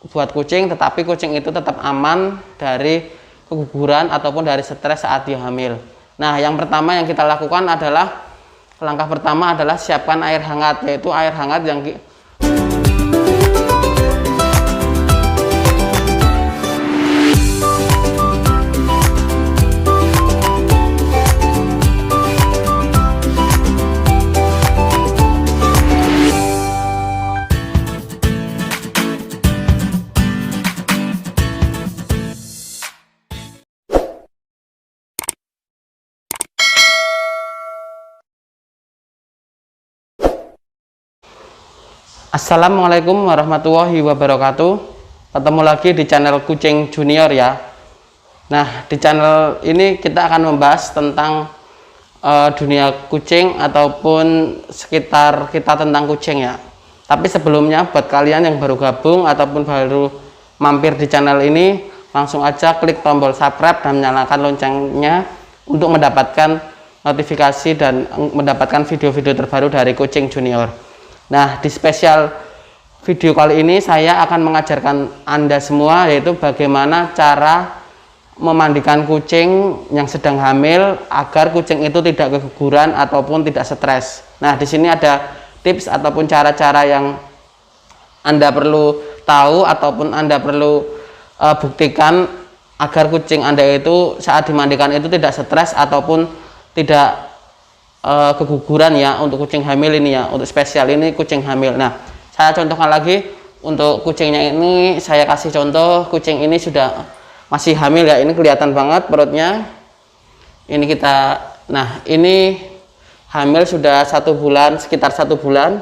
buat kucing, tetapi kucing itu tetap aman dari keguguran ataupun dari stres saat dia hamil. Nah, yang pertama yang kita lakukan adalah, langkah pertama adalah siapkan air hangat, yaitu air hangat yang Assalamualaikum warahmatullahi wabarakatuh. Ketemu lagi di channel Kucing Junior ya. Nah, di channel ini kita akan membahas tentang dunia kucing ataupun sekitar kita tentang kucing ya. Tapi sebelumnya buat kalian yang baru gabung ataupun baru mampir di channel ini, langsung aja klik tombol subscribe dan nyalakan loncengnya untuk mendapatkan notifikasi dan mendapatkan video-video terbaru dari Kucing Junior. Nah, di spesial video kali ini saya akan mengajarkan Anda semua, yaitu bagaimana cara memandikan kucing yang sedang hamil agar kucing itu tidak keguguran ataupun tidak stres. Nah, di sini ada tips ataupun cara-cara yang Anda perlu tahu ataupun Anda perlu buktikan agar kucing Anda itu saat dimandikan itu tidak stres ataupun tidak keguguran ya, untuk kucing hamil ini ya, untuk spesial ini kucing hamil. Nah, saya contohkan lagi untuk kucingnya ini, saya kasih contoh kucing ini sudah masih hamil ya, ini kelihatan banget perutnya. Ini kita, nah ini hamil sudah 1 bulan, sekitar 1 bulan.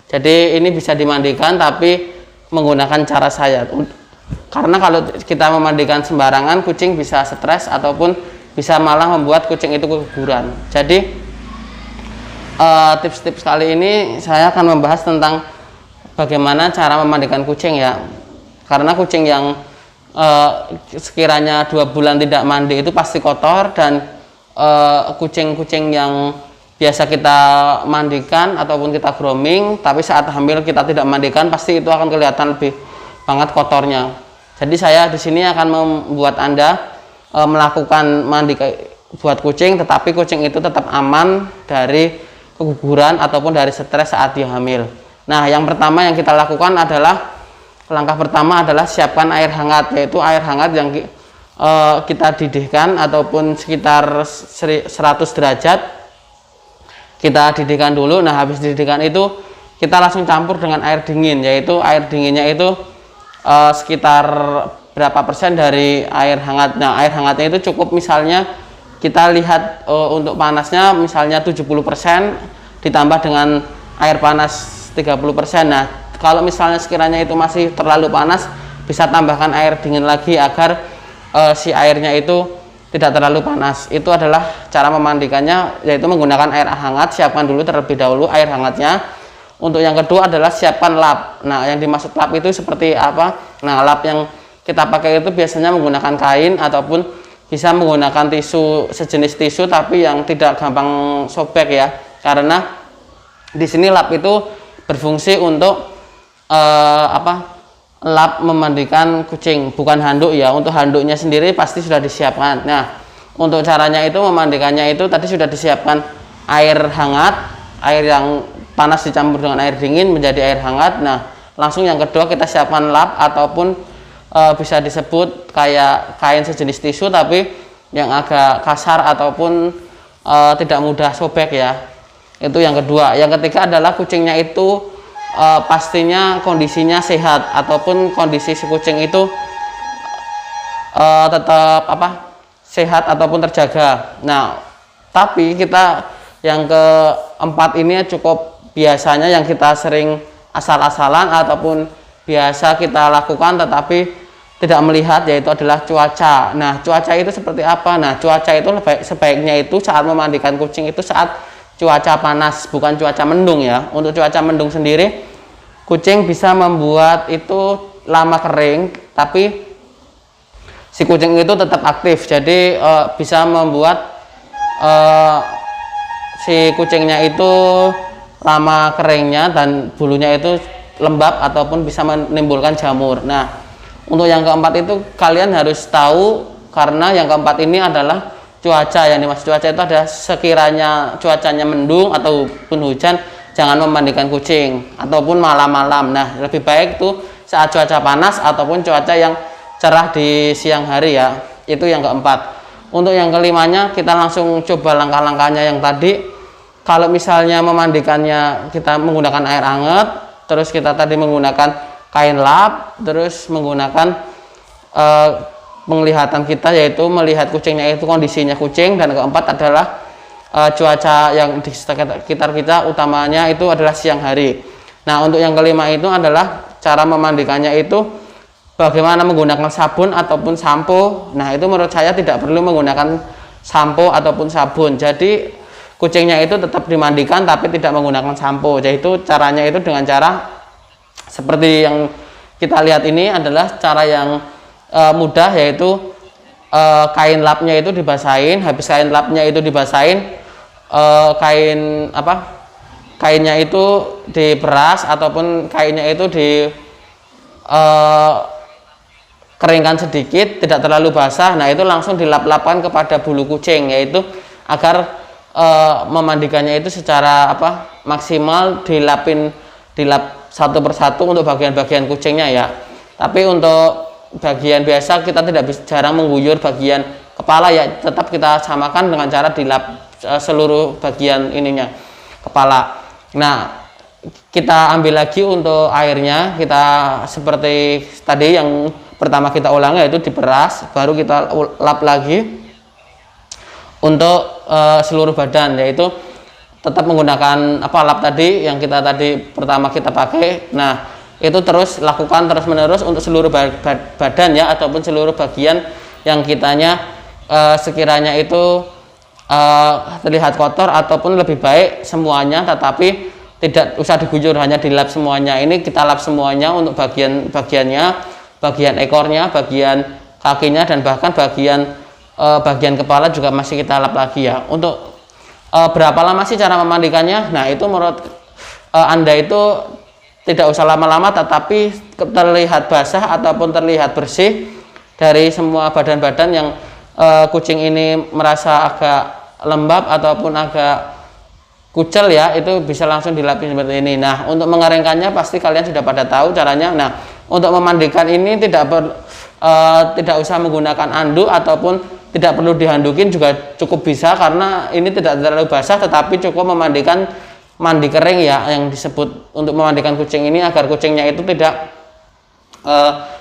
Jadi ini bisa dimandikan tapi menggunakan cara saya. Karena kalau kita memandikan sembarangan, kucing bisa stres ataupun bisa malah membuat kucing itu keguguran. Jadi tips-tips kali ini saya akan membahas tentang bagaimana cara memandikan kucing ya. Karena kucing yang sekiranya 2 bulan tidak mandi itu pasti kotor, dan kucing-kucing yang biasa kita mandikan ataupun kita grooming tapi saat hamil kita tidak mandikan, pasti itu akan kelihatan lebih banget kotornya. Jadi saya di sini akan membuat Anda melakukan mandi buat kucing, tetapi kucing itu tetap aman dari keguguran ataupun dari stres saat dia hamil. Nah, yang pertama yang kita lakukan adalah, langkah pertama adalah siapkan air hangat, yaitu air hangat yang kita didihkan ataupun sekitar 100 derajat kita didihkan dulu. Nah, habis didihkan itu kita langsung campur dengan air dingin, yaitu air dinginnya itu sekitar berapa persen dari air hangatnya. Air hangatnya itu cukup, misalnya kita lihat untuk panasnya misalnya 70% ditambah dengan air panas 30%. Nah, kalau misalnya sekiranya itu masih terlalu panas, bisa tambahkan air dingin lagi agar si airnya itu tidak terlalu panas. Itu adalah cara memandikannya, yaitu menggunakan air hangat. Siapkan dulu terlebih dahulu air hangatnya. Untuk yang kedua adalah siapkan lap. Nah, yang dimaksud lap itu seperti apa? Nah, lap yang kita pakai itu biasanya menggunakan kain ataupun bisa menggunakan tisu, sejenis tisu tapi yang tidak gampang sobek ya. Karena di sini lap itu berfungsi untuk lap memandikan kucing, bukan handuk ya. Untuk handuknya sendiri pasti sudah disiapkan. Nah, untuk caranya itu memandikannya itu tadi sudah disiapkan air hangat, air yang panas dicampur dengan air dingin menjadi air hangat. Nah, langsung yang kedua kita siapkan lap ataupun bisa disebut kayak kain sejenis tisu tapi yang agak kasar ataupun tidak mudah sobek ya. Itu yang kedua. Yang ketiga adalah kucingnya itu pastinya kondisinya sehat ataupun kondisi si kucing itu tetap sehat ataupun terjaga. Nah, tapi kita yang keempat ini cukup biasanya yang kita sering asal-asalan ataupun biasa kita lakukan tetapi tidak melihat, yaitu adalah cuaca. Nah, cuaca itu seperti apa? Nah, cuaca itu sebaiknya itu saat memandikan kucing itu saat cuaca panas, bukan cuaca mendung ya. Untuk cuaca mendung sendiri, kucing bisa membuat itu lama kering, tapi si kucing itu tetap aktif. Jadi bisa membuat si kucingnya itu lama keringnya dan bulunya itu lembab ataupun bisa menimbulkan jamur. Nah, untuk yang keempat itu kalian harus tahu, karena yang keempat ini adalah cuaca. Yang dimaksud cuaca itu ada sekiranya cuacanya mendung ataupun hujan, jangan memandikan kucing ataupun malam-malam. Nah, lebih baik tuh saat cuaca panas ataupun cuaca yang cerah di siang hari ya. Itu yang keempat. Untuk yang kelimanya, kita langsung coba langkah-langkahnya yang tadi. Kalau misalnya memandikannya kita menggunakan air hangat, terus kita tadi menggunakan kain lap, terus menggunakan penglihatan kita, yaitu melihat kucingnya itu kondisinya kucing. Dan keempat adalah cuaca yang di sekitar kita, utamanya itu adalah siang hari. Nah, untuk yang kelima itu adalah cara memandikannya itu bagaimana menggunakan sabun ataupun sampo. Nah, itu menurut saya tidak perlu menggunakan sampo ataupun sabun. Jadi kucingnya itu tetap dimandikan tapi tidak menggunakan sampo. Yaitu caranya itu dengan cara seperti yang kita lihat ini, adalah cara yang mudah, yaitu kain lapnya itu dibasahin. Habis kain lapnya itu dibasahin, kainnya itu diperas ataupun kainnya itu di keringkan sedikit, tidak terlalu basah. Nah, itu langsung dilap-lapkan kepada bulu kucing, yaitu agar memandikannya itu secara maksimal, dilap satu persatu untuk bagian-bagian kucingnya ya. Tapi untuk bagian biasa kita jarang mengguyur bagian kepala ya, tetap kita samakan dengan cara dilap seluruh bagian ininya, kepala. Nah, kita ambil lagi untuk airnya, kita seperti tadi yang pertama kita ulangi, yaitu diperas, baru kita lap lagi untuk seluruh badan, yaitu tetap menggunakan lap tadi yang pertama kita pakai. Nah, itu terus lakukan terus menerus untuk seluruh badan ya, ataupun seluruh bagian yang kitanya sekiranya itu terlihat kotor, ataupun lebih baik semuanya, tetapi tidak usah diguyur, hanya dilap semuanya. Ini kita lap semuanya untuk bagian-bagiannya, bagian ekornya, bagian kakinya, dan bahkan bagian kepala juga masih kita lap lagi ya. Untuk berapa lama sih cara memandikannya? Nah, itu menurut Anda itu tidak usah lama-lama, tetapi terlihat basah ataupun terlihat bersih dari semua badan-badan yang kucing ini merasa agak lembab ataupun agak kucel ya, itu bisa langsung dilapis seperti ini. Nah, untuk mengeringkannya pasti kalian sudah pada tahu caranya. Nah, untuk memandikan ini tidak usah menggunakan anduk ataupun tidak perlu dihandukin juga cukup bisa, karena ini tidak terlalu basah, tetapi cukup memandikan mandi kering ya, yang disebut untuk memandikan kucing ini, agar kucingnya itu tidak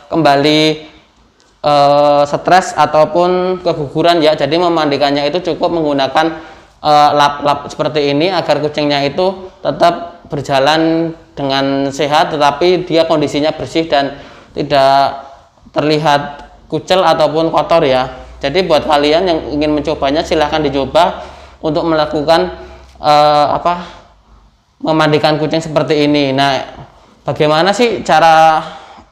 kembali stres ataupun keguguran ya. Jadi memandikannya itu cukup menggunakan lap-lap seperti ini, agar kucingnya itu tetap berjalan dengan sehat, tetapi dia kondisinya bersih dan tidak terlihat kucel ataupun kotor ya. Jadi buat kalian yang ingin mencobanya, silahkan dicoba untuk melakukan memandikan kucing seperti ini. Nah, bagaimana sih cara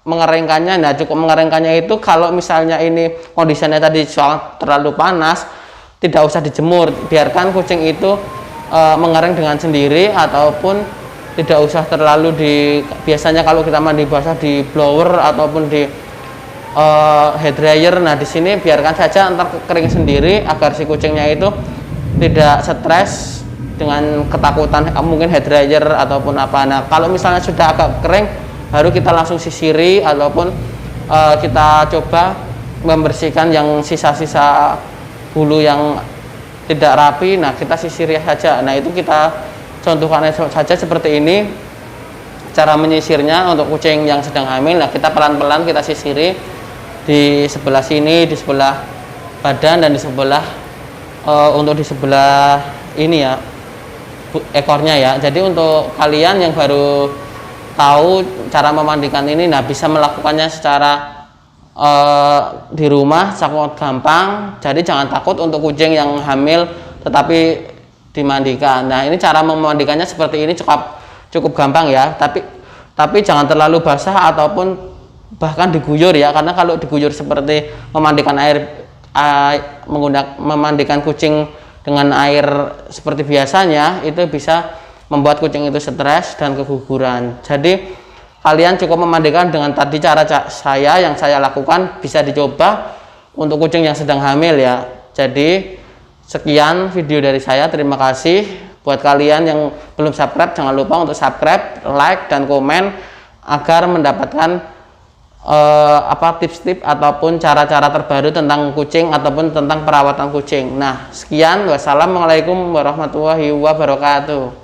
mengeringkannya? Nah, cukup mengeringkannya itu kalau misalnya ini kondisinya tadi soal terlalu panas, tidak usah dijemur, biarkan kucing itu mengering dengan sendiri, ataupun tidak usah terlalu biasanya kalau kita mandi basah di blower ataupun di hair dryer. Nah, di sini biarkan saja ntar kering sendiri, agar si kucingnya itu tidak stres dengan ketakutan mungkin hair dryer ataupun apa. Nah, kalau misalnya sudah agak kering, baru kita langsung sisiri ataupun kita coba membersihkan yang sisa-sisa bulu yang tidak rapi. Nah, kita sisir saja. Nah, itu kita contohkan saja seperti ini cara menyisirnya untuk kucing yang sedang hamil. Nah, kita pelan-pelan kita sisiri di sebelah sini, di sebelah badan, dan di sebelah untuk di sebelah ini ya, ekornya ya. Jadi untuk kalian yang baru tahu cara memandikan ini, nah bisa melakukannya secara di rumah, sangat gampang. Jadi jangan takut untuk kucing yang hamil tetapi dimandikan. Nah, ini cara memandikannya seperti ini, cukup gampang ya. Tapi jangan terlalu basah ataupun bahkan diguyur ya, karena kalau diguyur seperti memandikan memandikan kucing dengan air seperti biasanya, itu bisa membuat kucing itu stres dan keguguran. Jadi kalian cukup memandikan dengan tadi cara yang saya lakukan, bisa dicoba untuk kucing yang sedang hamil ya. Jadi sekian video dari saya, terima kasih. Buat kalian yang belum subscribe, jangan lupa untuk subscribe, like, dan komen agar mendapatkan tips-tips ataupun cara-cara terbaru tentang kucing ataupun tentang perawatan kucing. Nah, sekian, wassalamualaikum warahmatullahi wabarakatuh.